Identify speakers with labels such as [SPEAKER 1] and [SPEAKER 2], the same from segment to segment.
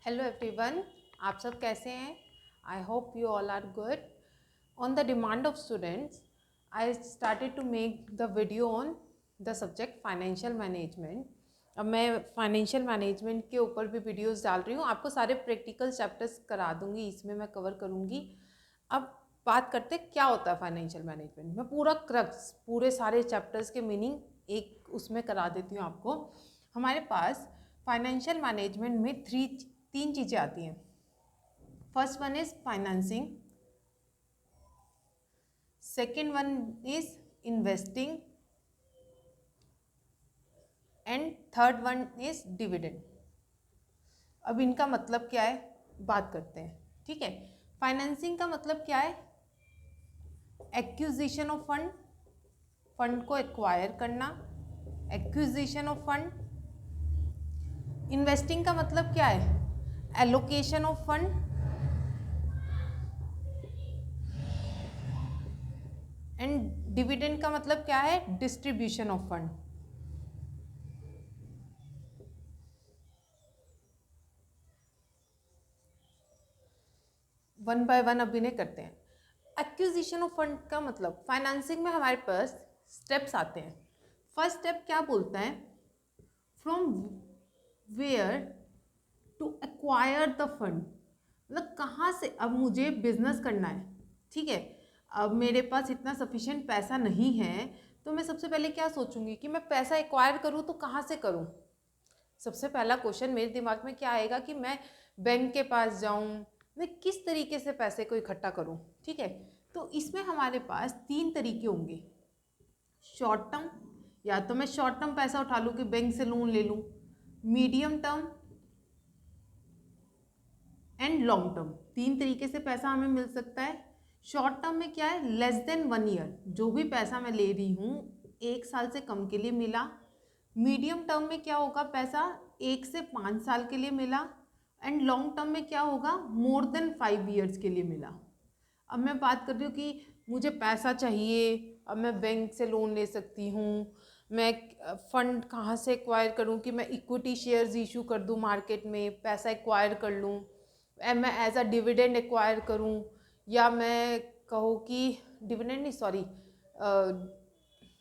[SPEAKER 1] Hello everyone, आप सब कैसे हैं? I hope you all are good. On the demand of students, I started to make the video on the subject financial management. अब मैं financial management के ऊपर भी वीडियोस डाल रही हूँ. आपको सारे प्रैक्टिकल चैप्टर्स करा दूँगी, इसमें मैं कवर करूँगी. अब बात करते हैं क्या होता है फाइनेंशियल मैनेजमेंट. मैं पूरा क्रक्स, पूरे सारे चैप्टर्स के मीनिंग एक उसमें करा देती हूँ आपको. हमारे पास फाइनेंशियल मैनेजमेंट में तीन चीज़ें आती हैं. First one is financing, second one is investing and third one is dividend. अब इनका मतलब क्या है बात करते हैं. ठीक है, फाइनेंसिंग का मतलब क्या है? एक्विजिशन ऑफ फंड, फंड को एक्वायर करना, एक्विजिशन ऑफ फंड. इन्वेस्टिंग का मतलब क्या है? Allocation of fund. And dividend का मतलब क्या है? Distribution of fund. One by one अब इन्हें करते हैं. एक्विजिशन ऑफ फंड का मतलब, फाइनेंसिंग में हमारे पास स्टेप्स आते हैं. फर्स्ट स्टेप क्या बोलता है? From where to acquire the fund. मतलब कहाँ से, अब मुझे बिजनेस करना है. ठीक है, अब मेरे पास इतना सफिशिएंट पैसा नहीं है, तो मैं सबसे पहले क्या सोचूंगी कि मैं पैसा एक्वायर करूँ तो कहाँ से करूँ. सबसे पहला क्वेश्चन मेरे दिमाग में क्या आएगा कि मैं बैंक के पास जाऊँ, मैं किस तरीके से पैसे को इकट्ठा करूँ. ठीक है, तो इसमें हमारे पास तीन तरीके होंगे. शॉर्ट टर्म, या तो मैं शॉर्ट टर्म पैसा उठा लूँ कि बैंक से लोन ले लूँ. Medium term and long term. तीन तरीके से पैसा हमें मिल सकता है. शॉर्ट टर्म में क्या है? लेस देन 1 ईयर, जो भी पैसा मैं ले रही हूँ 1 साल से कम के लिए मिला. मीडियम टर्म में क्या होगा? पैसा 1 से 5 साल के लिए मिला. एंड लॉन्ग टर्म में क्या होगा? मोर देन 5 ईयर्स के लिए मिला. अब मैं बात कर रही हूँ कि मुझे पैसा चाहिए, अब मैं बैंक से लोन ले सकती हूँ. मैं फंड कहाँ से एक्वायर करूँ कि मैं इक्विटी शेयर्स इशू कर दूँ मार्केट में, पैसा एक्वायर कर लूँ. मैं एज अ डिविडेंड एक्वायर करूँ, या मैं कहूँ कि डिविडेंड नहीं, सॉरी,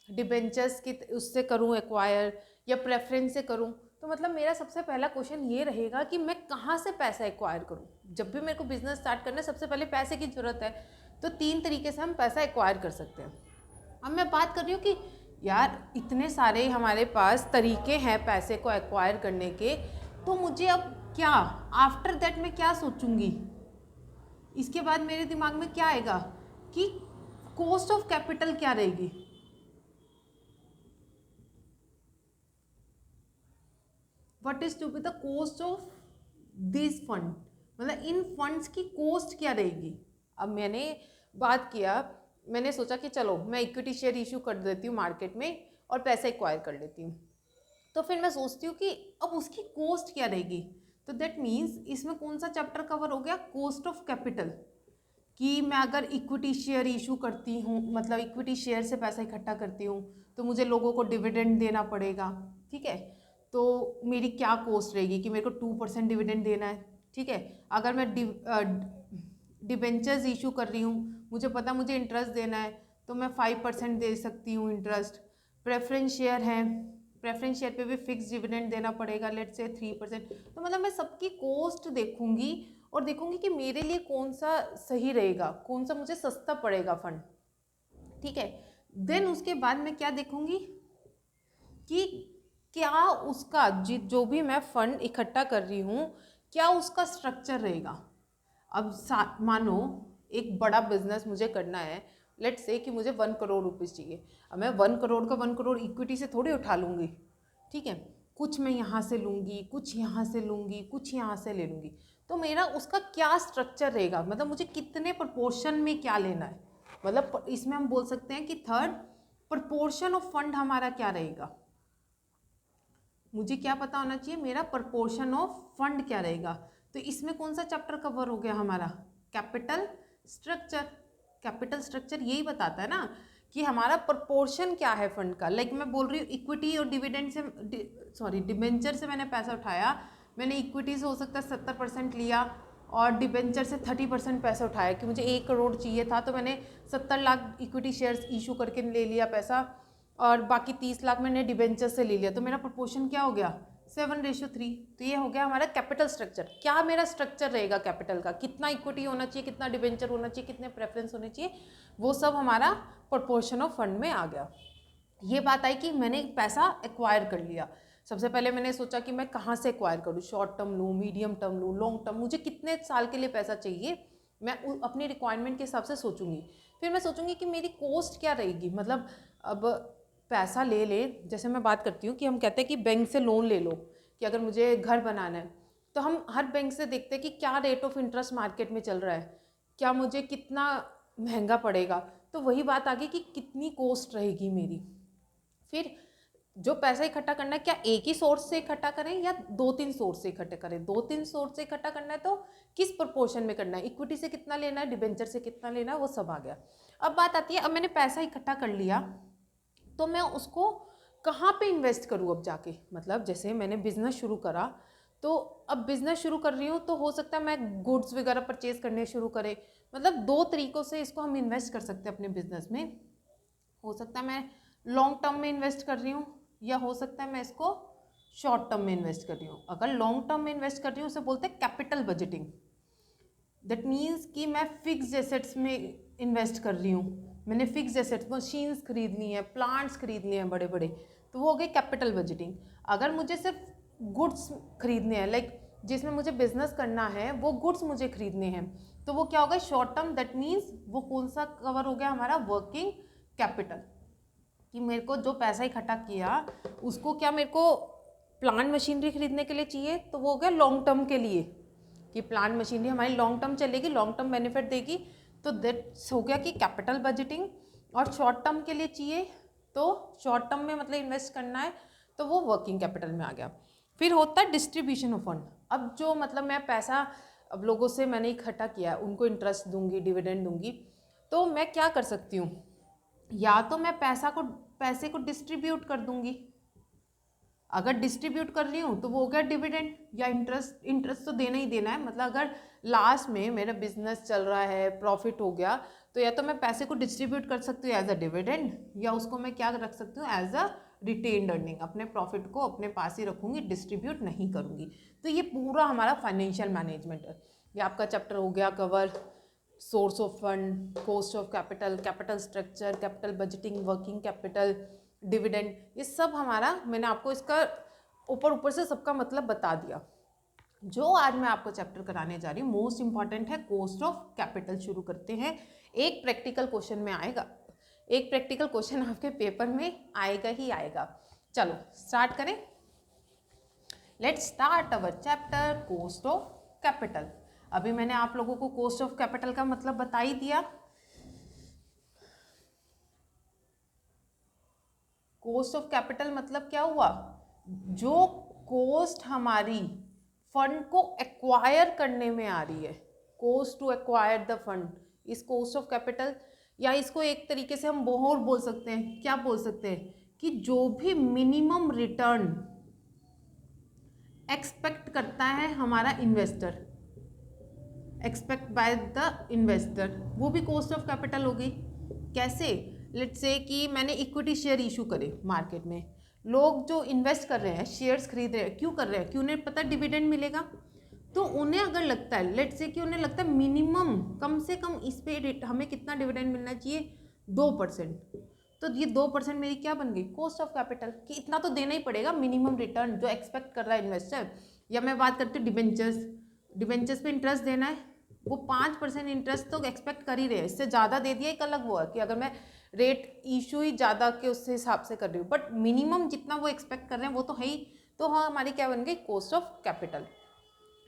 [SPEAKER 1] डिबेंचर्स की उससे करूँ एक्वायर, या प्रेफरेंस से करूँ. तो मतलब मेरा सबसे पहला क्वेश्चन ये रहेगा कि मैं कहाँ से पैसा एक्वायर करूँ. जब भी मेरे को बिजनेस स्टार्ट करना है, सबसे पहले पैसे की ज़रूरत है. तो तीन तरीके से हम पैसा एक्वायर कर सकते हैं. अब मैं बात कर रही हूँ कि यार इतने सारे हमारे पास तरीके हैं पैसे को एक्वायर करने के, तो मुझे अब क्या, आफ्टर दैट मैं क्या सोचूंगी. इसके बाद मेरे दिमाग में क्या आएगा कि कॉस्ट ऑफ कैपिटल क्या रहेगी. What is to be the cost of this fund. मतलब इन फंड्स की कॉस्ट क्या रहेगी. अब मैंने बात किया, मैंने सोचा कि चलो मैं इक्विटी शेयर इशू कर देती हूँ मार्केट में और पैसे एक्वायर कर लेती हूँ. तो फिर मैं सोचती हूँ कि अब उसकी कॉस्ट क्या रहेगी. तो दैट मीन्स इसमें कौन सा चैप्टर कवर हो गया? Cost of capital. कि मैं अगर इक्विटी शेयर इशू करती हूँ, मतलब इक्विटी शेयर से पैसा इकट्ठा करती हूँ, तो मुझे लोगों को डिविडेंड देना पड़ेगा. ठीक है, तो मेरी क्या कॉस्ट रहेगी कि मेरे को 2% डिविडेंड देना है. ठीक है, अगर मैं डिबेंचर्स इशू कर रही हूँ, मुझे पता मुझे इंटरेस्ट देना है, तो मैं 5% दे सकती हूँ इंटरेस्ट. प्रेफरेंस शेयर है, प्रेफरेंस शेयर पे भी फिक्स डिविडेंड देना पड़ेगा, लेट से 3%. तो मतलब मैं सबकी कॉस्ट देखूंगी और देखूंगी कि मेरे लिए कौन सा सही रहेगा, कौन सा मुझे सस्ता पड़ेगा फंड. ठीक है, देन उसके बाद मैं क्या देखूंगी कि क्या उसका जो भी मैं फंड इकट्ठा कर रही हूँ, क्या उसका स्ट्रक्चर रहेगा. अब मानो एक बड़ा बिजनेस मुझे करना है, लेट्स से कि मुझे 1 करोड़ रुपीज़ चाहिए. अब मैं 1 करोड़ का 1 करोड़ इक्विटी से थोड़ी उठा लूँगी. ठीक है, कुछ मैं यहाँ से लूँगी, कुछ यहाँ से लूँगी, कुछ यहाँ से ले लूँगी. तो मेरा उसका क्या स्ट्रक्चर रहेगा, मतलब मुझे कितने प्रपोर्शन में क्या लेना है. मतलब इसमें हम बोल सकते हैं कि थर्ड, प्रपोर्शन ऑफ फंड हमारा क्या रहेगा. मुझे क्या पता होना चाहिए, मेरा प्रपोर्शन ऑफ फंड क्या रहेगा. तो इसमें कौन सा चैप्टर कवर हो गया हमारा? Capital structure. कैपिटल स्ट्रक्चर यही बताता है ना कि हमारा प्रपोर्शन क्या है फंड का. लाइक मैं बोल रही हूँ इक्विटी और डिविडेंड से, सॉरी डिबेंचर से मैंने पैसा उठाया, मैंने इक्विटी से हो सकता है 70% लिया और डिबेंचर से 30% पैसा उठाया कि मुझे 1 करोड़ चाहिए था, तो मैंने 70 लाख इक्विटी शेयर्स इशू करके ले लिया पैसा और बाकी 30 लाख मैंने डिबेंचर से ले लिया। तो मेरा प्रोपोर्शन क्या हो गया? 7:3। तो ये हो गया हमारा कैपिटल स्ट्रक्चर। क्या मेरा स्ट्रक्चर रहेगा कैपिटल का, कितना इक्विटी होना चाहिए, कितना डिबेंचर होना चाहिए, कितने प्रेफरेंस होने चाहिए, वो सब हमारा प्रोपोर्शन ऑफ फंड में आ गया। ये बात आई कि मैंने पैसा एक्वायर कर लिया। सबसे पहले मैंने सोचा कि मैं कहाँ से एक्वायर करूँ, शॉर्ट टर्म लूँ, मीडियम टर्म लूँ, लॉन्ग टर्म, मुझे कितने साल के लिए पैसा चाहिए, मैं अपनी रिक्वायरमेंट के हिसाब से सोचूंगी। फिर मैं सोचूंगी कि मेरी कॉस्ट क्या रहेगी, मतलब अब पैसा ले ले, जैसे मैं बात करती हूँ कि हम कहते हैं कि बैंक से लोन ले लो कि अगर मुझे घर बनाना है, तो हम हर बैंक से देखते हैं कि क्या रेट ऑफ इंटरेस्ट मार्केट में चल रहा है, क्या मुझे कितना महंगा पड़ेगा। तो वही बात आ गई कि कितनी कॉस्ट रहेगी मेरी। फिर जो पैसा इकट्ठा करना है, क्या एक ही सोर्स से इकट्ठा करें या 2-3 सोर्स से इकट्ठा करें। 2-3 सोर्स से इकट्ठा करना है तो किस प्रोपोर्शन में करना है, इक्विटी से कितना लेना है, डिबेंचर से कितना लेना है, वो सब आ गया। अब बात आती है, अब मैंने पैसा इकट्ठा कर लिया तो मैं उसको कहाँ पे इन्वेस्ट करूँ अब जाके। मतलब जैसे मैंने बिजनेस शुरू करा, तो अब बिजनेस शुरू कर रही हूँ तो हो सकता है मैं गुड्स वगैरह परचेज करने शुरू करें। मतलब 2 तरीक़ों से इसको हम इन्वेस्ट कर सकते हैं अपने बिजनेस में। हो सकता है मैं लॉन्ग टर्म में इन्वेस्ट कर रही हूँ या हो सकता है मैं इसको शॉर्ट टर्म में इन्वेस्ट कर रही हूँ। अगर लॉन्ग टर्म में इन्वेस्ट कर रही हूँ उसे बोलते हैं कैपिटल बजटिंग। दैट मीन्स कि मैं फिक्स्ड एसेट्स में इन्वेस्ट कर रही हूँ, मैंने फिक्स्ड एसेट्स, मशीन्स खरीदनी है, प्लांट्स खरीदने हैं बड़े बड़े, तो वो हो गए कैपिटल बजटिंग। अगर मुझे सिर्फ गुड्स खरीदने हैं, लाइक जिसमें मुझे बिजनेस करना है वो गुड्स मुझे खरीदने हैं, तो वो क्या होगा? Short term. दैट मीन्स वो कौन सा कवर हो गया? हमारा वर्किंग कैपिटल। कि मेरे को जो पैसा इकट्ठा किया उसको क्या मेरे को प्लांट मशीनरी खरीदने के लिए चाहिए, तो वो हो गया लॉन्ग टर्म के लिए कि प्लांट मशीनरी हमारी लॉन्ग टर्म चलेगी, लॉन्ग टर्म बेनिफिट देगी, तो दैट्स हो गया कि कैपिटल बजटिंग। और शॉर्ट टर्म के लिए चाहिए तो शॉर्ट टर्म में मतलब इन्वेस्ट करना है, तो वो वर्किंग कैपिटल में आ गया। फिर होता है डिस्ट्रीब्यूशन ऑफ फंड। अब जो मतलब मैं पैसा अब लोगों से मैंने इकट्ठा किया, उनको इंटरेस्ट दूंगी, डिविडेंड दूंगी, तो मैं क्या कर सकती हूँ? या तो मैं पैसे को डिस्ट्रीब्यूट कर दूंगी। अगर डिस्ट्रीब्यूट कर रही हूँ तो वो हो गया डिविडेंड या इंटरेस्ट। इंटरेस्ट तो देना ही देना है। मतलब अगर लास्ट में मेरा बिजनेस चल रहा है, प्रॉफिट हो गया, तो या तो मैं पैसे को डिस्ट्रीब्यूट कर सकती हूँ एज अ डिविडेंड, या उसको मैं क्या रख सकती हूँ? As a retained earning. अपने प्रॉफिट को अपने पास ही रखूँगी, डिस्ट्रीब्यूट नहीं करूँगी। तो ये पूरा हमारा फाइनेंशियल मैनेजमेंट है। ये आपका चैप्टर हो गया cover. Source of fund, cost of capital, capital structure, capital budgeting, working capital, dividend, ये सब हमारा, मैंने आपको इसका ऊपर ऊपर से सबका मतलब बता दिया। जो आज मैं आपको चैप्टर कराने जा रही हूँ मोस्ट इंपॉर्टेंट है कॉस्ट ऑफ कैपिटल। शुरू करते हैं। एक प्रैक्टिकल क्वेश्चन में आएगा, एक प्रैक्टिकल क्वेश्चन आपके पेपर में आएगा ही आएगा। चलो स्टार्ट करें। Let's start our chapter cost of capital. अभी मैंने आप लोगों को कॉस्ट ऑफ कैपिटल का मतलब बता ही दिया। कॉस्ट ऑफ कैपिटल मतलब क्या हुआ? जो कॉस्ट हमारी फंड को एक्वायर करने में आ रही है, cost to acquire the fund is cost of capital. या इसको एक तरीके से हम और बोल सकते हैं, क्या बोल सकते हैं? कि जो भी मिनिमम रिटर्न एक्सपेक्ट करता है हमारा investor, expect by the investor, वो भी कॉस्ट ऑफ कैपिटल हो गई। कैसे? लेट्स से कि मैंने इक्विटी शेयर इशू करे मार्केट में, लोग जो इन्वेस्ट कर रहे हैं, शेयर्स खरीद रहे हैं, क्यों कर रहे हैं? क्यों? उन्हें पता डिविडेंड मिलेगा। तो उन्हें अगर लगता है, लेट्स से कि उन्हें लगता है मिनिमम कम से कम इस पे हमें कितना डिविडेंड मिलना चाहिए? 2%। तो ये 2% मेरी क्या बन गई? Cost of capital. कि इतना तो देना ही पड़ेगा मिनिमम रिटर्न जो एक्सपेक्ट कर रहा है इन्वेस्टर। या मैं बात करती हूँ डिबेंचर्स, डिबेंचर्स पे इंटरेस्ट देना है, वो 5% इंटरेस्ट तो एक्सपेक्ट कर ही रहे हैं, इससे ज़्यादा दे दिया एक अलग वो है कि अगर मैं रेट इशू ही ज़्यादा के उससे हिसाब से कर रही हूँ, बट मिनिमम जितना वो एक्सपेक्ट कर रहे हैं वो तो है ही। तो हाँ, हमारी क्या बन गई? Cost of capital.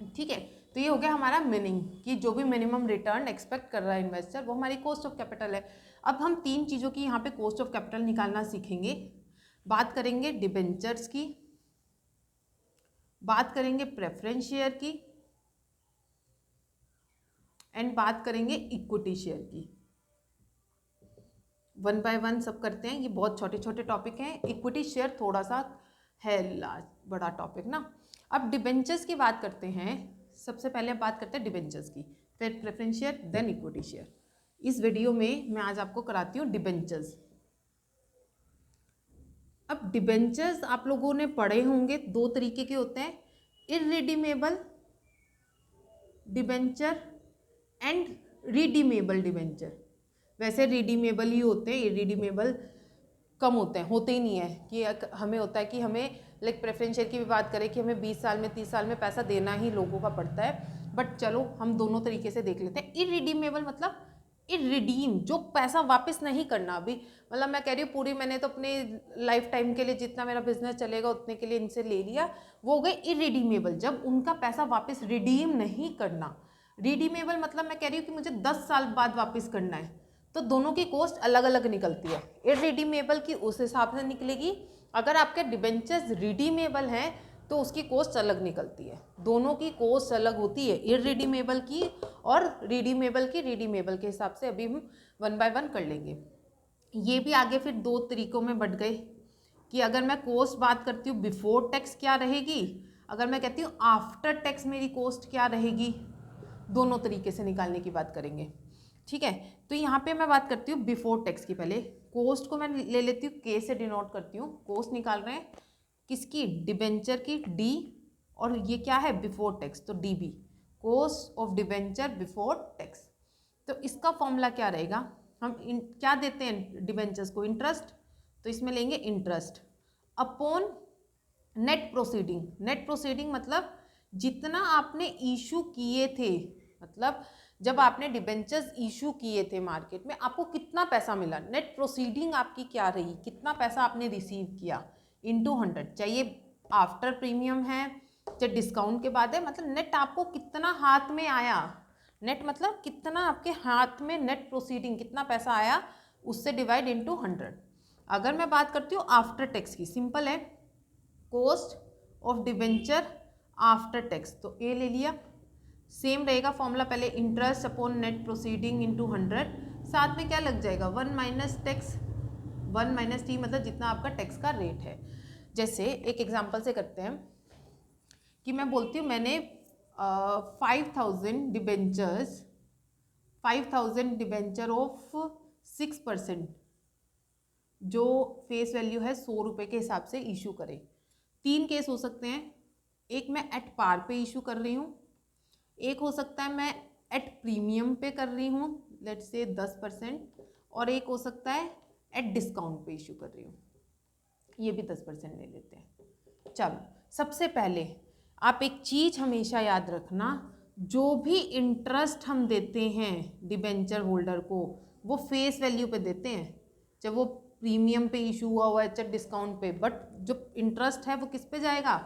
[SPEAKER 1] ठीक है, तो ये हो गया हमारा मीनिंग कि जो भी मिनिमम रिटर्न एक्सपेक्ट कर रहा है इन्वेस्टर वो हमारी कॉस्ट ऑफ कैपिटल है। अब हम 3 चीज़ों की यहाँ पे कॉस्ट ऑफ कैपिटल निकालना सीखेंगे। बात करेंगे डिबेंचर्स की, बात करेंगे प्रेफरेंस शेयर की, एंड बात करेंगे इक्विटी शेयर की। 1 बाय 1 सब करते हैं। ये बहुत छोटे छोटे टॉपिक हैं। इक्विटी शेयर थोड़ा सा है बड़ा टॉपिक ना। अब डिबेंचर्स की बात करते हैं। सबसे पहले बात करते हैं डिबेंचर्स की, फिर preference share, then equity share. इस वीडियो में मैं आज आपको कराती हूँ डिबेंचर्स। अब डिबेंचर्स आप लोगों ने पढ़े होंगे, दो तरीके के होते हैं, irredeemable debenture and redeemable debenture. वैसे रिडीमेबल ही होते हैं, इररिडीमेबल कम होते हैं, होते ही नहीं है कि हमें होता है कि हमें लाइक प्रेफरेंस शेयर की भी बात करें कि हमें 20 साल में 30 साल में पैसा देना ही लोगों का पड़ता है। बट चलो हम दोनों तरीके से देख लेते हैं। इररिडीमेबल मतलब इररिडीम, जो पैसा वापस नहीं करना। अभी मतलब मैं कह रही हूँ पूरी, मैंने तो अपने लाइफ टाइम के लिए जितना मेरा बिजनेस चलेगा उतने के लिए इनसे ले लिया, वो हो गए इररिडीमेबल, जब उनका पैसा वापस रिडीम नहीं करना। रिडीमेबल मतलब मैं कह रही हूँ कि मुझे 10 साल बाद वापस करना है, तो दोनों की कॉस्ट अलग अलग निकलती है। इररिडीमेबल की उस हिसाब से निकलेगी, अगर आपके डिबेंचर्स रिडीमेबल हैं तो उसकी कॉस्ट अलग निकलती है। दोनों की कॉस्ट अलग होती है, इररिडीमेबल की और रिडीमेबल की। रिडीमेबल के हिसाब से अभी हम 1 बाय 1 कर लेंगे। ये भी आगे फिर दो तरीकों में बढ़ गए कि अगर मैं कॉस्ट बात करती हूँ बिफोर टैक्स क्या रहेगी, अगर मैं कहती हूँ आफ्टर टैक्स मेरी कॉस्ट क्या रहेगी, दोनों तरीके से निकालने की बात करेंगे। ठीक है, तो यहाँ पे मैं बात करती हूँ बिफोर टैक्स की। पहले कॉस्ट को मैं ले लेती हूँ, के से डिनोट करती हूँ। कॉस्ट निकाल रहे हैं किसकी, डिबेंचर की, डी, और ये क्या है बिफोर टैक्स, तो D B, cost of debenture before tax. तो इसका फॉर्मूला क्या रहेगा, हम क्या देते हैं डिबेंचर्स को, इंटरेस्ट, तो इसमें लेंगे interest upon net proceeding. Net proceeding मतलब जितना आपने इशू किए थे, मतलब जब आपने डिबेंचर्स इशू किए थे मार्केट में आपको कितना पैसा मिला, नेट प्रोसीडिंग आपकी क्या रही, कितना पैसा आपने रिसीव किया, इनटू 100, चाहिए आफ्टर प्रीमियम है चाहे डिस्काउंट के बाद है, मतलब नेट आपको कितना हाथ में आया। नेट मतलब कितना आपके हाथ में नेट प्रोसीडिंग कितना पैसा आया, उससे डिवाइड इनटू 100। अगर मैं बात करती हूँ आफ्टर टैक्स की, सिंपल है, cost of debenture after tax, तो ए ले लिया। सेम रहेगा फॉर्मूला, पहले interest upon net proceeding into 100, साथ में क्या लग जाएगा 1 माइनस टैक्स, 1 माइनस टी, मतलब जितना आपका टैक्स का रेट है। जैसे एक एग्जांपल से करते हैं कि मैं बोलती हूँ मैंने 5000 डिबेंचर्स, 5000 डिबेंचर ऑफ 6%, जो फेस वैल्यू है 100 रुपये के हिसाब से इशू करें। 3 केस हो सकते हैं, एक मैं एट पार पे इशू कर रही हूँ, एक हो सकता है मैं एट प्रीमियम पे कर रही हूँ लेट्स से 10%, और एक हो सकता है एट डिस्काउंट पे इशू कर रही हूँ, ये भी 10% ले लेते हैं। चलो सबसे पहले आप एक चीज़ हमेशा याद रखना, जो भी इंटरेस्ट हम देते हैं डिबेंचर होल्डर को वो फेस वैल्यू पे देते हैं, जब वो प्रीमियम पे इशू हुआ हुआ है चाहे डिस्काउंट पे, बट जो इंटरेस्ट है वो किस पे जाएगा,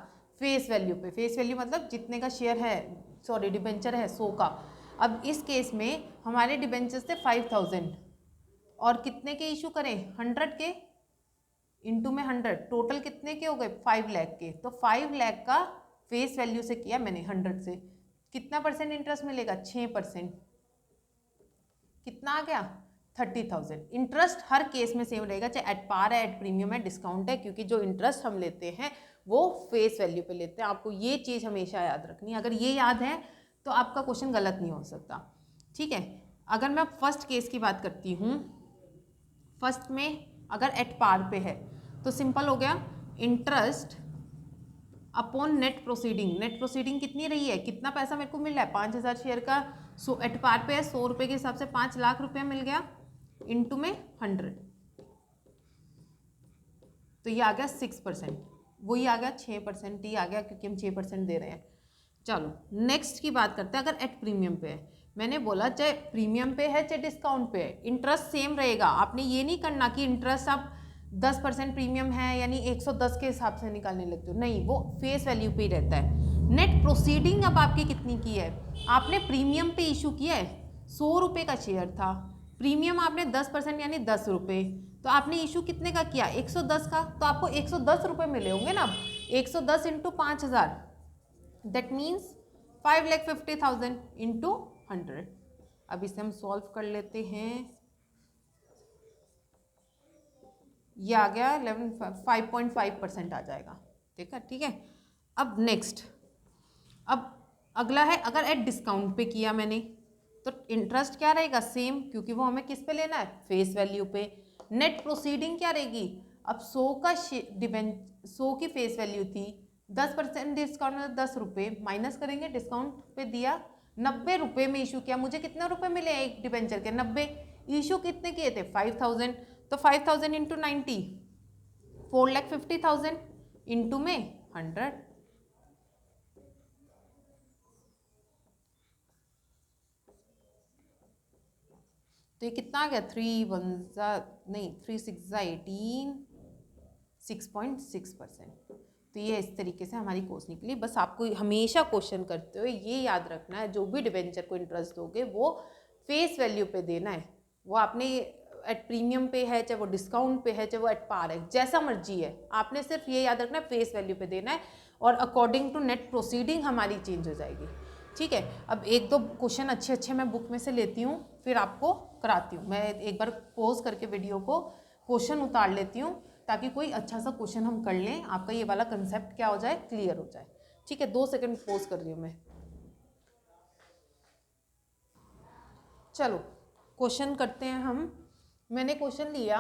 [SPEAKER 1] फेस वैल्यू पे। फेस वैल्यू मतलब जितने का शेयर है, सॉरी डिबेंचर है 100 का। अब इस केस में हमारे डिबेंचर्स थे 5000 और कितने के इशू करें, 100 के, इनटू में 100, टोटल कितने के हो गए 5 लाख के। तो 5 लाख का फेस वैल्यू से किया मैंने 100 से, कितना परसेंट इंटरेस्ट मिलेगा, 6%, कितना आ गया 30,000। इंटरेस्ट हर केस में सेम रहेगा, चाहे एट पार है एट प्रीमियम है डिस्काउंट है, क्योंकि जो इंटरेस्ट हम लेते हैं वो फेस वैल्यू पे लेते हैं। आपको ये चीज़ हमेशा याद रखनी है, अगर ये याद है तो आपका क्वेश्चन गलत नहीं हो सकता। ठीक है, अगर मैं फर्स्ट केस की बात करती हूँ, फर्स्ट में अगर एट पार पे है तो सिंपल हो गया, interest upon net proceeding. Net proceeding कितनी रही है, कितना पैसा मेरे को मिल रहा है, 5000 शेयर का, सो एट पार पे है 100 रुपये के हिसाब से 5 लाख रुपया मिल गया, इनटू में 100, तो ये आ गया 6%, वही आ गया 6% ही आ गया, क्योंकि हम 6% दे रहे हैं। चलो नेक्स्ट की बात करते हैं, अगर एट प्रीमियम पे है, मैंने बोला चाहे प्रीमियम पे है चाहे डिस्काउंट पे है, इंटरेस्ट सेम रहेगा। आपने ये नहीं करना कि इंटरेस्ट आप 10% प्रीमियम है यानी 110 के हिसाब से निकालने लगते हो, नहीं, वो फेस वैल्यू पे ही रहता है। नेट प्रोसीडिंग अब आपकी कितनी की है, आपने प्रीमियम पे इशू किया है, 100 रुपये का शेयर था, प्रीमियम आपने 10% यानी 10 रुपये, तो आपने इशू कितने का किया 110 का, तो आपको 110 रुपये मिले होंगे ना। 110 इंटू 5000, दैट मीन्स 5,50,000 इंटू 100। अब इसे हम सॉल्व कर लेते हैं, ये आ गया 5.5% आ जाएगा। ठीक है, ठीक है। अब नेक्स्ट अब अगला है, अगर एट डिस्काउंट पे किया मैंने तो इंटरेस्ट क्या रहेगा, सेम, क्योंकि वो हमें किस पे लेना है, फेस वैल्यू पे। नेट प्रोसीडिंग क्या रहेगी, अब 100 का 100 की फेस वैल्यू थी, 10% डिस्काउंट में 10 रुपये माइनस करेंगे, डिस्काउंट पे दिया 90 रुपये में इशू किया, मुझे कितने रुपए मिले एक डिबेंचर के, 90। इशू कितने किए थे, 5000, तो 5000 इंटू 90, 4,50,000 इंटू में 100, तो ये कितना आ गया, 3 1 नहीं 3 6 18, 6.6%। तो ये इस तरीके से हमारी कॉस्ट निकली। बस आपको हमेशा क्वेश्चन करते हुए ये याद रखना है, जो भी डिबेंचर को इंटरेस्ट दोगे वो फेस वैल्यू पे देना है। वो आपने एट प्रीमियम पे है, चाहे वो डिस्काउंट पे है, चाहे वो एट पार है, जैसा मर्जी है, आपने सिर्फ ये याद रखना है फेस वैल्यू पे देना है, और अकॉर्डिंग टू नेट प्रोसीडिंग हमारी चेंज हो जाएगी। ठीक है, अब एक दो क्वेश्चन अच्छे अच्छे मैं बुक में से लेती हूँ, फिर आपको कराती हूँ। मैं एक बार पॉज करके वीडियो को क्वेश्चन उतार लेती हूँ, ताकि कोई अच्छा सा क्वेश्चन हम कर लें, आपका ये वाला कंसेप्ट क्या हो जाए, क्लियर हो जाए। ठीक है, 2 सेकंड पॉज कर रही हूँ मैं। चलो क्वेश्चन करते हैं हम। मैंने क्वेश्चन लिया,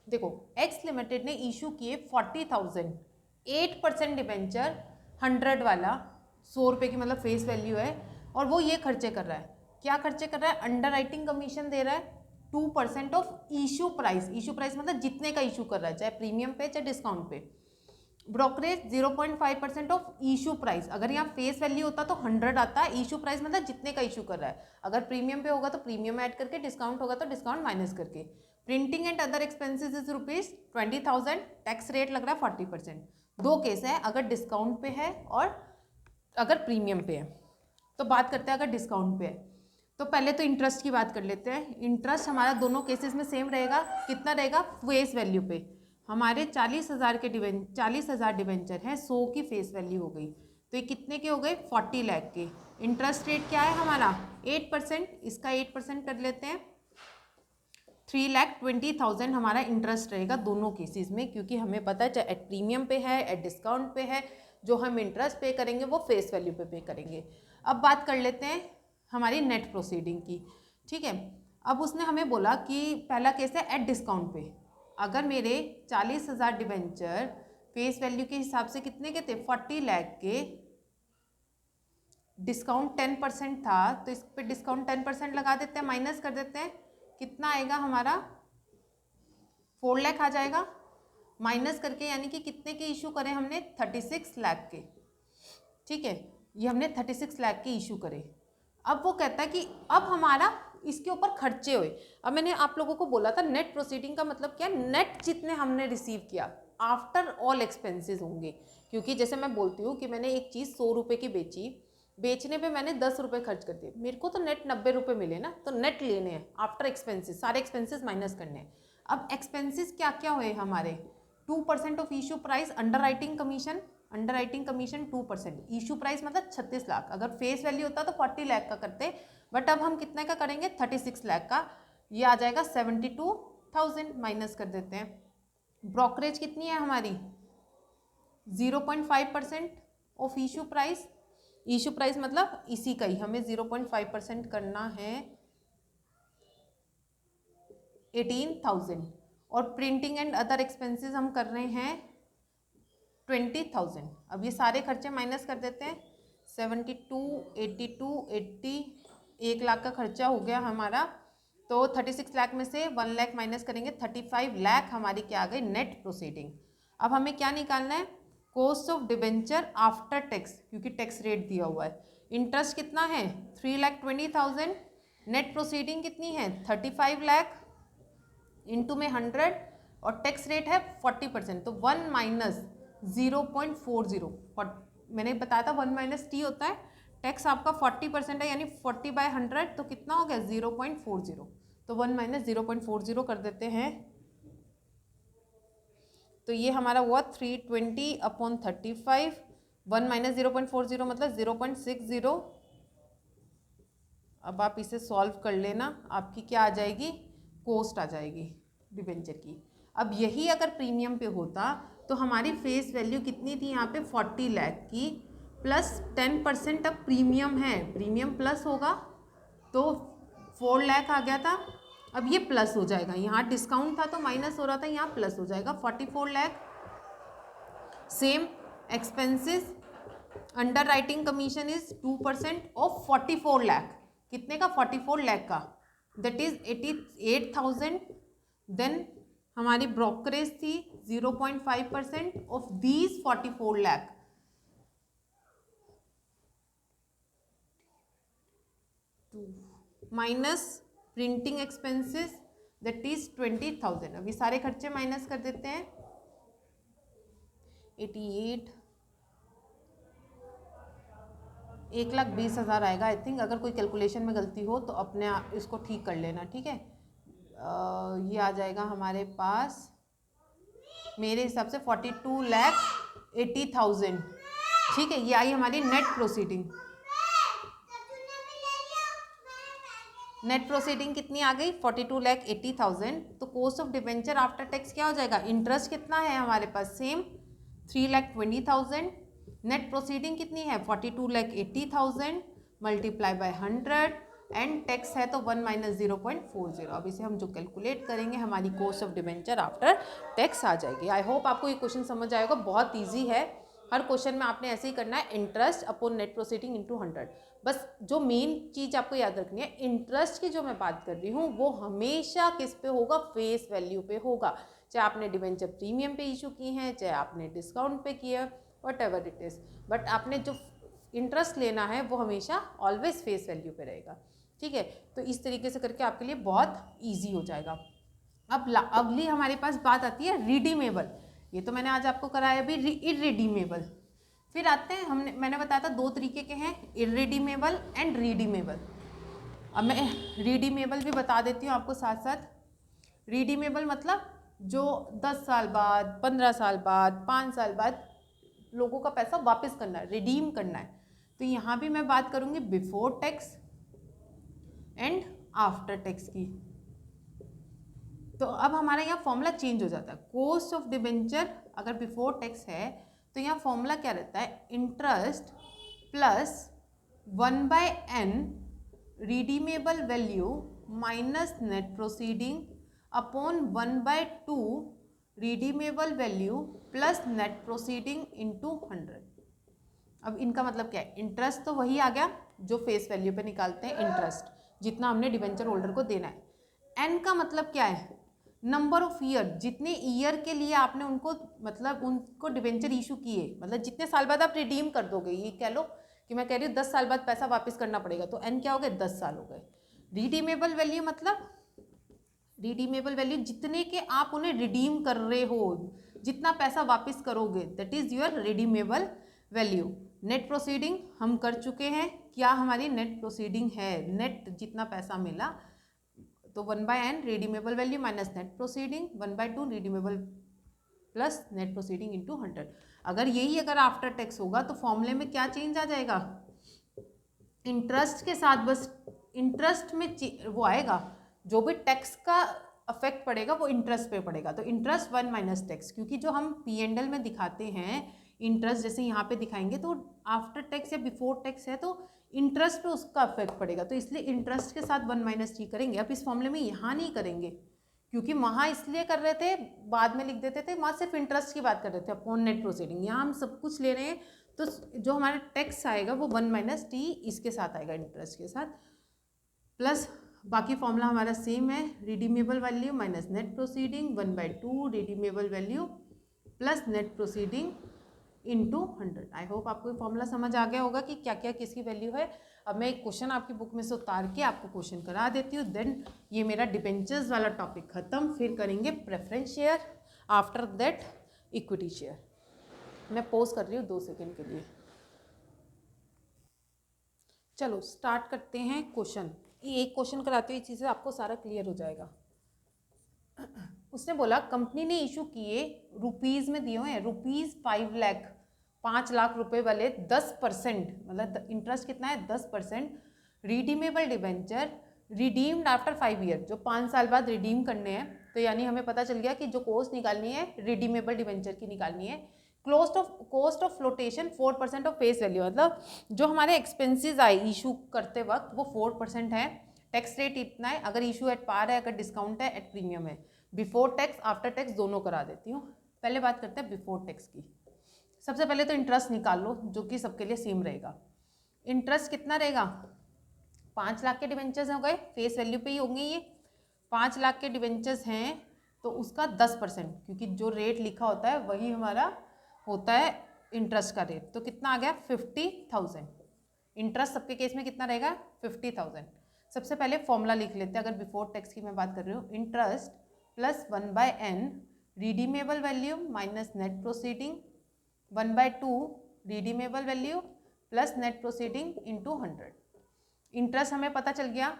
[SPEAKER 1] देखो एक्स लिमिटेड ने इशू किए 40,000, 8% डिबेंचर 100 वाला, 100 रुपये की मतलब फेस वैल्यू है, और वो ये खर्चे कर रहा है, क्या खर्चे कर रहा है, अंडर राइटिंग कमीशन दे रहा है 2% of issue price. Issue price मतलब जितने का इशू कर रहा है, चाहे प्रीमियम पे चाहे डिस्काउंट पे। ब्रोकरेज 0.5% ऑफ इशू प्राइस, अगर यहाँ फेस वैल्यू होता तो 100 आता, इशू प्राइस मतलब जितने का इशू कर रहा है, अगर प्रीमियम पे होगा तो प्रीमियम ऐड करके, डिस्काउंट होगा तो डिस्काउंट माइनस करके। Printing and other expenses is ₹20,000, tax rate लग रहा है 40%। दो केस है, अगर डिस्काउंट पे है और अगर प्रीमियम पे है। तो बात करते हैं अगर डिस्काउंट पे है, तो पहले तो इंटरेस्ट की बात कर लेते हैं। इंटरेस्ट हमारा दोनों केसेस में सेम रहेगा, कितना रहेगा, फेस वैल्यू पे। हमारे 40,000 के 40,000 डिवेंचर हैं, 100 की फेस वैल्यू हो गई, तो ये कितने के हो गए, 40 लाख के। इंटरेस्ट रेट क्या है हमारा, 8%, इसका 8% कर लेते हैं, 3,20,000 हमारा इंटरेस्ट रहेगा दोनों केसेस में, क्योंकि हमें पता है चाहे एट प्रीमियम पे है एट डिस्काउंट पे है, जो हम इंटरेस्ट पे करेंगे वो फेस वैल्यू पे करेंगे। अब बात कर लेते हैं हमारी नेट प्रोसीडिंग की। ठीक है, अब उसने हमें बोला कि पहला केस है एट डिस्काउंट पे, अगर मेरे 40,000 डिवेंचर फेस वैल्यू के हिसाब से कितने के थे, 40 लाख के, डिस्काउंट 10% था, तो इस पे डिस्काउंट 10% लगा देते हैं, माइनस कर देते हैं, कितना आएगा हमारा, 4 लाख आ जाएगा, माइनस करके, यानी कि कितने के इशू करें हमने, 36 लाख के। ठीक है, ये हमने 36 लाख के इशू करे। अब वो कहता है कि अब हमारा इसके ऊपर खर्चे हुए। अब मैंने आप लोगों को बोला था नेट प्रोसीडिंग का मतलब क्या, नेट जितने हमने रिसीव किया आफ्टर ऑल एक्सपेंसेस होंगे, क्योंकि जैसे मैं बोलती हूँ कि मैंने एक चीज़ 100 रुपये की बेची, बेचने पे मैंने 10 रुपये खर्च कर दिए, मेरे को तो नेट 90 रुपये मिले ना, तो नेट लेने हैं आफ्टर एक्सपेंसेस, सारे एक्सपेंसेस माइनस करने हैं। अब एक्सपेंसेस क्या क्या हुए हमारे, 2% of issue price, under writing commission, under writing commission 2%, issue price मतलब 36 लाख, अगर फेस वैल्यू होता तो 40 लाख का करते, बट अब हम कितने का करेंगे, 36 लाख का, ये आ जाएगा 72,000, माइनस कर देते हैं। ब्रोकरेज कितनी है हमारी, 0.5% of issue price, issue price मतलब इसी का ही हमें 0.5% करना है, 18,000, और प्रिंटिंग एंड अदर एक्सपेंसेस हम कर रहे हैं 20,000। अब ये सारे खर्चे माइनस कर देते हैं, 72, 82, 80, 1 लाख का खर्चा हो गया हमारा, तो 36 लाख में से 1 लाख माइनस करेंगे, 35 लाख हमारी क्या आ गई, नेट प्रोसीडिंग। अब हमें क्या निकालना है, cost of debenture after tax, क्योंकि टैक्स रेट दिया हुआ है। इंटरेस्ट कितना है, 3,20,000, नेट प्रोसीडिंग कितनी है, 35 लाख, इंटू में 100, और टैक्स रेट है 40%, तो 1 माइनस 0.40, मैंने बताया था 1 माइनस टी होता है, टैक्स आपका 40% है, यानी 40/100, तो कितना हो गया, 0.40, तो 1 माइनस 0.40 कर देते हैं, तो ये हमारा हुआ 320/35, 1 माइनस 0.40 मतलब 0.60। अब आप इसे सॉल्व कर लेना, आपकी क्या आ जाएगी, कॉस्ट आ जाएगी डिबेंचर की। अब यही अगर प्रीमियम पे होता तो हमारी फेस वैल्यू कितनी थी यहाँ पे, 40 लाख की, प्लस 10% अब प्रीमियम है, प्रीमियम प्लस होगा तो 4 लाख आ गया था, अब ये प्लस हो जाएगा, यहाँ डिस्काउंट था तो माइनस हो रहा था, यहाँ प्लस हो जाएगा 44 lakh. Same expenses, under writing commission is 2% of 44 lakh, कितने का 44 लाख का, दैट इज 88,000। देन हमारी ब्रोकरेज थी 0.5% of these 44 lakh, minus printing expenses that is 20,000। अभी सारे खर्चे माइनस कर देते हैं, 88, 1,20,000 आएगा आई थिंक। अगर कोई कैलकुलेशन में गलती हो तो अपने आप इसको ठीक कर लेना, ठीक है। ये आ जाएगा हमारे पास मेरे हिसाब से 42,80,000, ठीक है। ये आई हमारी नेट प्रोसीडिंग। नेट प्रोसीडिंग कितनी आ गई 42,80,000। तो cost of debenture after tax क्या हो जाएगा, इंटरेस्ट कितना है हमारे पास सेम 3,20,000। नेट प्रोसीडिंग कितनी है 42,80,000 मल्टीप्लाई बाय 100 एंड टैक्स है तो 1 माइनस 0.40। अब इसे हम जो कैलकुलेट करेंगे हमारी cost of debenture after tax आ जाएगी। आई होप आपको ये क्वेश्चन समझ आएगा, बहुत ईजी है। हर क्वेश्चन में आपने ऐसे ही करना है, interest upon net proceeding into 100। बस जो मेन चीज़ आपको याद रखनी है, इंटरेस्ट की जो मैं बात कर रही हूँ वो हमेशा किस पे होगा, फेस वैल्यू पे होगा। चाहे आपने डिवेंचर प्रीमियम पे इशू की हैं, चाहे आपने डिस्काउंट पे किया, what ever it is, but आपने जो इंटरेस्ट लेना है वो हमेशा ऑलवेज फेस वैल्यू पे रहेगा, ठीक है। तो इस तरीके से करके आपके लिए बहुत ईजी हो जाएगा। अब अगली हमारे पास बात आती है रिडीमेबल। ये तो मैंने आज आपको कराया अभी इररिडीमेबल। फिर आते हैं, मैंने बताया था 2 तरीके के हैं, इररिडीमेबल एंड रिडीमेबल। अब मैं रिडीमेबल भी बता देती हूँ आपको साथ साथ। रिडीमेबल मतलब जो 10 साल बाद, 15 साल बाद, 5 साल बाद लोगों का पैसा वापस करना है, रिडीम करना है। तो यहाँ भी मैं बात करूँगी before tax and after tax की। तो अब हमारा यहाँ फॉर्मूला चेंज हो जाता है। कॉस्ट ऑफ डिबेंचर अगर बिफोर टैक्स है तो यहाँ फॉर्मूला क्या रहता है, interest plus 1/n redeemable value minus net proceeding upon 1/2 redeemable value plus net proceeding into 100। अब इनका मतलब क्या है, इंटरेस्ट तो वही आ गया जो फेस वैल्यू पे निकालते हैं इंटरेस्ट, जितना हमने डिबेंचर होल्डर को देना है। एन का मतलब क्या है, नंबर ऑफ ईयर, जितने ईयर के लिए आपने उनको मतलब उनको डिबेंचर इशू किए, मतलब जितने साल बाद आप रिडीम कर दोगे। ये कह लो कि मैं कह रही हूँ 10 साल बाद पैसा वापस करना पड़ेगा, तो एन क्या हो गए 10 साल हो गए। रिडीमेबल वैल्यू मतलब रिडीमेबल वैल्यू जितने के आप उन्हें रिडीम कर रहे हो, जितना पैसा वापस करोगे, that is your redeemable value. Net proceeding हम कर चुके हैं, क्या हमारी नेट प्रोसीडिंग है, नेट जितना पैसा मिला, तो 1/n redeemable value minus net proceeding, 1/2 redeemable plus net proceeding into 100। अगर यही अगर आफ्टर टैक्स होगा तो फॉर्मूले में क्या चेंज आ जाएगा, इंटरेस्ट के साथ बस इंटरेस्ट में वो आएगा, जो भी टैक्स का अफेक्ट पड़ेगा वो इंटरेस्ट पे पड़ेगा। तो इंटरेस्ट 1 माइनस टैक्स, क्योंकि जो हम P&L में दिखाते हैं इंटरेस्ट, जैसे यहाँ पे दिखाएंगे तो आफ्टर टैक्स या बिफोर टैक्स है तो इंटरेस्ट पे उसका अफेक्ट पड़ेगा, तो इसलिए इंटरेस्ट के साथ 1 माइनस टी करेंगे। अब इस फॉर्मूले में यहाँ नहीं करेंगे, क्योंकि वहाँ इसलिए कर रहे थे, बाद में लिख देते थे, वहाँ सिर्फ इंटरेस्ट की बात कर रहे थे अपॉन नेट प्रोसीडिंग। यहाँ हम सब कुछ ले रहे हैं, तो जो हमारा टैक्स आएगा वो 1 माइनस टी इसके साथ आएगा, इंटरेस्ट के साथ, प्लस बाकी फॉर्मूला हमारा सेम है, redeemable value minus net proceeding 1/2 redeemable value plus net proceeding into 100। I hope आपको ये फॉर्मूला समझ आ गया होगा कि क्या क्या किसकी वैल्यू है। अब मैं एक क्वेश्चन आपकी बुक में से उतार के आपको क्वेश्चन करा देती हूँ, देन ये मेरा डिबेंचर्स वाला टॉपिक खत्म, फिर करेंगे preference share, after that equity share. मैं पॉज कर रही हूँ 2 सेकेंड के लिए। चलो स्टार्ट करते हैं क्वेश्चन। एक क्वेश्चन कराते हुए इसी से आपको सारा क्लियर हो जाएगा। उसने बोला कंपनी ने इशू किए, रुपीज़ में दिए हुए हैं, ₹5 लाख, 5 लाख रुपए वाले 10%, मतलब इंटरेस्ट कितना है 10%, redeemable debenture redeemed after 5 year, जो 5 साल बाद रिडीम करने हैं। तो यानी हमें पता चल गया कि जो कॉस्ट निकालनी है रिडीमेबल डिबेंचर की निकालनी है, cost of flotation 4% of face value, मतलब जो हमारे एक्सपेंसेस आए इशू करते वक्त वो 4% है। टैक्स रेट इतना है, अगर इशू एट पार है, अगर डिस्काउंट है, एट प्रीमियम है। बिफोर टैक्स आफ्टर टैक्स दोनों करा देती हूँ। पहले बात करते हैं बिफोर टैक्स की। सबसे पहले तो इंटरेस्ट निकाल लो, जो कि सबके लिए सेम रहेगा। इंटरेस्ट कितना रहेगा? 5 लाख के डिवेंचर्स हो गए, फेस वैल्यू पे ही होंगे ये। 5 लाख के डिवेंचर्स हैं तो उसका 10%, क्योंकि जो रेट लिखा होता है वही हमारा होता है इंटरेस्ट का रेट। तो कितना आ गया? 50,000। इंटरेस्ट सबके केस में कितना रहेगा? 50,000। सबसे पहले फॉर्मूला लिख लेते हैं, अगर बिफोर टैक्स की मैं बात कर रही हूँ। Interest plus 1/n redeemable value minus net proceeding 1/2 redeemable value plus net proceeding into 100। Interest हमें पता चल गया,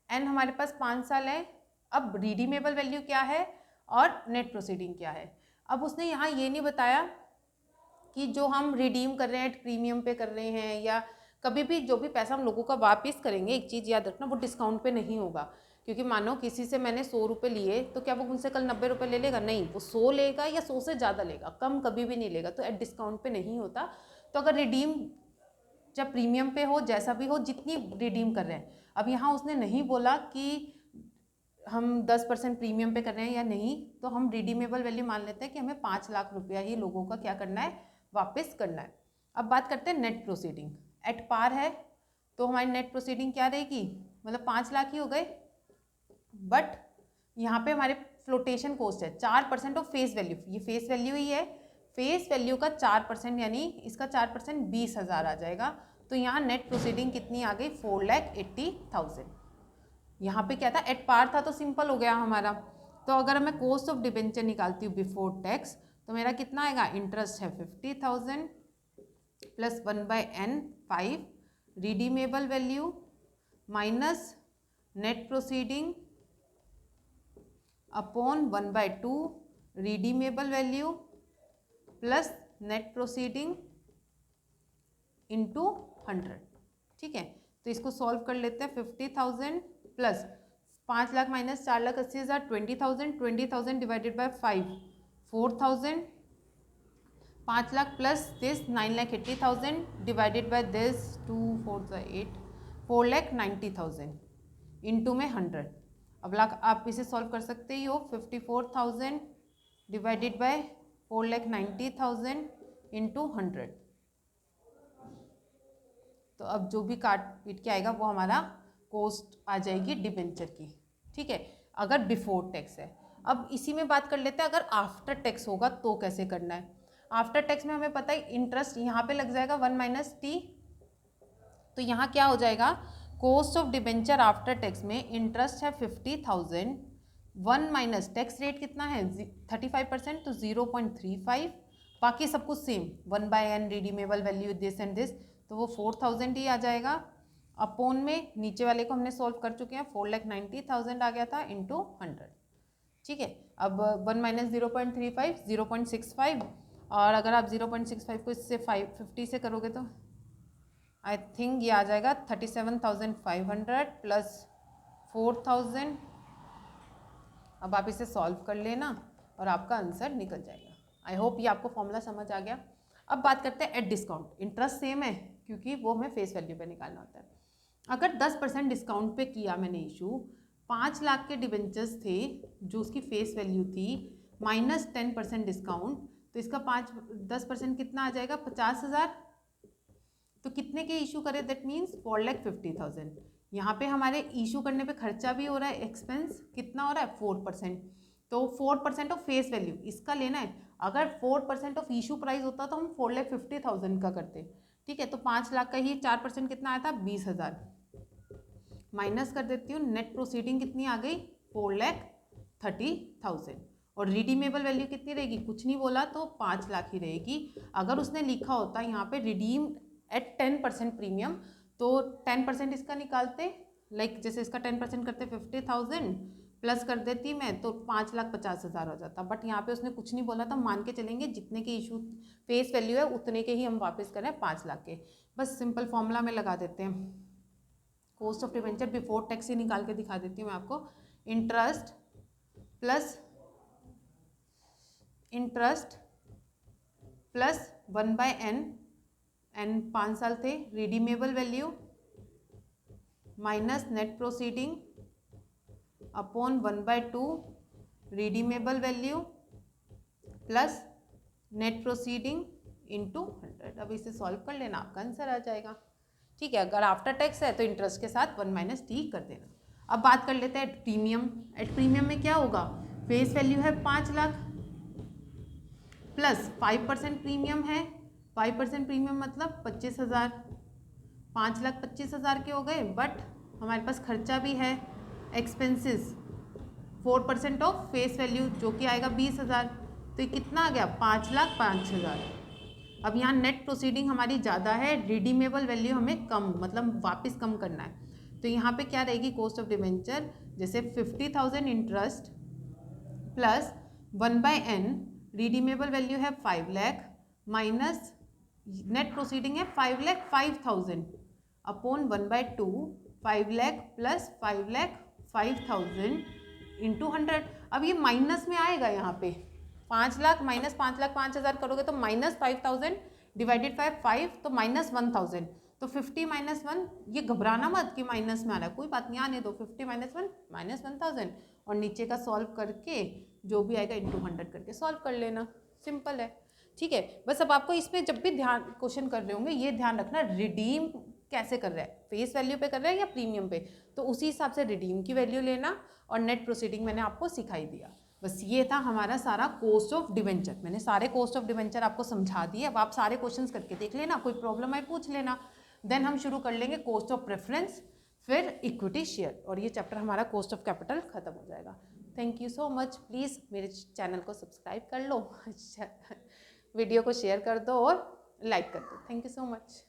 [SPEAKER 1] एन हमारे पास 5 साल है। अब रिडीमेबल वैल्यू क्या है और नेट प्रोसीडिंग क्या है। अब उसने यहाँ ये नहीं बताया कि जो हम रिडीम कर रहे हैं प्रीमियम पे कर रहे हैं, या कभी भी जो भी पैसा हम लोगों का वापस करेंगे, एक चीज़ याद रखना, वो डिस्काउंट पे नहीं होगा। क्योंकि मानो किसी से मैंने 100 रुपये लिए, तो क्या वो मुझसे कल 90 रुपये ले लेगा? नहीं, वो 100 लेगा या 100 से ज़्यादा लेगा, कम कभी भी नहीं लेगा। तो एट डिस्काउंट पे नहीं होता। तो अगर रिडीम जब प्रीमियम पे हो, जैसा भी हो, जितनी रिडीम कर रहे हैं। अब यहाँ उसने नहीं बोला कि हम 10% प्रीमियम पे कर रहे हैं या नहीं, तो हम रिडीमेबल वैल्यू मान लेते हैं कि हमें 5 लाख रुपया ही लोगों का क्या करना है? वापस करना है। अब बात करते हैं नेट प्रोसीडिंग। एट पार है तो हमारी नेट प्रोसीडिंग क्या रहेगी? मतलब 5 लाख ही हो गए, बट यहाँ पे हमारे फ्लोटेशन कॉस्ट है 4% ऑफ फेस वैल्यू। ये फेस वैल्यू ही है, फेस वैल्यू का 4%, यानी इसका 4% 20,000 आ जाएगा। तो यहाँ नेट प्रोसीडिंग कितनी आ गई? 4,80,000। यहाँ पे क्या था? एट पार था तो सिंपल हो गया हमारा। तो अगर मैं कॉस्ट ऑफ डिबेंचर निकालती हूँ बिफोर टैक्स, तो मेरा कितना आएगा? इंटरेस्ट है 50,000 plus 1/n 5 redeemable value minus net proceeding upon 1/2 redeemable value plus net proceeding into 100। ठीक है, तो इसको सॉल्व कर लेते हैं। 50,000 plus 5 lakh minus 4,80,000 20,000 20,000 divided by 5 4,000 5 lakh plus this 9,80,000 divided by this 2 4 8 4,90,000 into में 100। अब लाख आप इसे सॉल्व कर सकते ही हो। 54,000 डिवाइडेड बाय 4,90,000 इंटू 100। तो अब जो भी काट पीट के आएगा वो हमारा कॉस्ट आ जाएगी डिबेंचर की। ठीक है, अगर बिफोर टैक्स है। अब इसी में बात कर लेते हैं अगर आफ्टर टैक्स होगा तो कैसे करना है। आफ्टर टैक्स में हमें पता है इंटरेस्ट यहाँ पे लग जाएगा 1 - t। तो यहाँ क्या हो जाएगा? Cost of debenture after tax में इंटरेस्ट है 50,000, 1 - टैक्स रेट कितना है? 35%, तो 0.35। बाकी सब कुछ same, 1/n redeemable value this and this, तो वो 4,000 ही आ जाएगा। अपोन में नीचे वाले को हमने सॉल्व कर चुके हैं, 4,90,000 आ गया था इंटू 100। ठीक है, अब 1 - 0.35 0.65, और अगर आप 0.65 को इससे 50 से करोगे तो आई थिंक ये आ जाएगा 37,500 प्लस 4,000। अब आप इसे सॉल्व कर लेना और आपका आंसर निकल जाएगा। आई होप ये आपको फॉर्मूला समझ आ गया। अब बात करते हैं एट डिस्काउंट। इंटरेस्ट सेम है क्योंकि वो हमें फेस वैल्यू पे निकालना होता है। अगर 10% डिस्काउंट पे किया मैंने इशू, 5 लाख के डिबेंचर्स थे जो उसकी फेस वैल्यू थी, माइनस 10% डिस्काउंट, तो इसका 10% कितना आ जाएगा? 50,000। तो कितने के इशू करे? That means 4,50,000। यहाँ पे हमारे इशू करने पे खर्चा भी हो रहा है, एक्सपेंस कितना हो रहा है? 4%। तो 4% ऑफ फेस वैल्यू इसका लेना है। अगर 4% ऑफ इशू प्राइस होता तो हम 4,50,000 का करते। ठीक है, तो 5 लाख का ही 4% कितना आया था? 20,000। माइनस कर देती हूँ, नेट प्रोसीडिंग कितनी आ गई? 4,30,000। और रिडीमेबल वैल्यू कितनी रहेगी? कुछ नहीं बोला तो 5 लाख ही रहेगी। अगर उसने लिखा होता यहाँ पे रिडीम एट 10% प्रीमियम, तो 10% इसका निकालते, लाइक जैसे इसका 10% करते 50,000 प्लस कर देती मैं, तो 5,50,000 हो जाता। बट यहाँ पे उसने कुछ नहीं बोला था, मान के चलेंगे जितने के इशू फेस वैल्यू है उतने के ही हम वापस करें, 5 लाख के। बस सिंपल फॉर्मूला में लगा देते हैं। Cost of debenture before tax ही निकाल के दिखा देती हूँ मैं आपको। इंटरेस्ट प्लस 1/n, n 5 साल थे, redeemable value minus net proceeding upon 1/2 redeemable value plus net proceeding into 100। अब इसे सॉल्व कर लेना, आपका आंसर आ जाएगा। ठीक है, अगर आफ्टर टैक्स है तो इंटरेस्ट के साथ 1 माइनस टी कर देना। अब बात कर लेते हैं एट प्रीमियम। एट प्रीमियम में क्या होगा, फेस वैल्यू है 5 लाख प्लस 5% प्रीमियम है, 5% प्रीमियम मतलब 25,000, 5,25,000 के हो गए। बट हमारे पास खर्चा भी है, एक्सपेंसेस 4% ऑफ फेस वैल्यू जो कि आएगा 20,000, तो ये कितना आ गया 5,05,000। अब यहाँ नेट प्रोसीडिंग हमारी ज़्यादा है, रिडीमेबल वैल्यू हमें कम मतलब वापस कम करना है, तो यहाँ पे क्या रहेगी कॉस्ट ऑफ डिवेंचर, जैसे 50,000 interest plus 1/n, redeemable value है 5 लाख माइनस नेट प्रोसीडिंग है 5,05,000 अपॉन 1/2, 5 लाख प्लस 5,05,000 इंटू 100। अब ये माइनस में आएगा, यहाँ पे 5 लाख माइनस 5,05,000 करोगे तो माइनस 5,000 डिवाइडेड बाय 5 तो माइनस 1,000, तो 50 माइनस 1, ये घबराना मत कि माइनस में आ रहा है, कोई बात नहीं, आने दो। 50 माइनस 1 माइनस 1,000 और नीचे का सॉल्व करके जो भी आएगा इंटू 100 करके सॉल्व कर लेना, सिंपल है। ठीक है, बस अब आपको इस पर जब भी ध्यान क्वेश्चन कर रहे होंगे ये ध्यान रखना, रिडीम कैसे कर रहा है, फेस वैल्यू पे कर रहा है या प्रीमियम पे, तो उसी हिसाब से रिडीम की वैल्यू लेना, और नेट प्रोसीडिंग मैंने आपको सिखाई दिया। बस ये था हमारा सारा कॉस्ट ऑफ डिवेंचर, मैंने सारे कॉस्ट ऑफ डिवेंचर आपको समझा दिए। अब आप सारे क्वेश्चंस करके देख लेना, कोई प्रॉब्लम आए पूछ लेना। देन हम शुरू कर लेंगे कॉस्ट ऑफ प्रेफरेंस, फिर इक्विटी शेयर, और ये चैप्टर हमारा कॉस्ट ऑफ कैपिटल खत्म हो जाएगा। Thank you so much. Please मेरे चैनल को सब्सक्राइब कर लो, वीडियो को शेयर कर दो और लाइक कर दो। Thank you so much.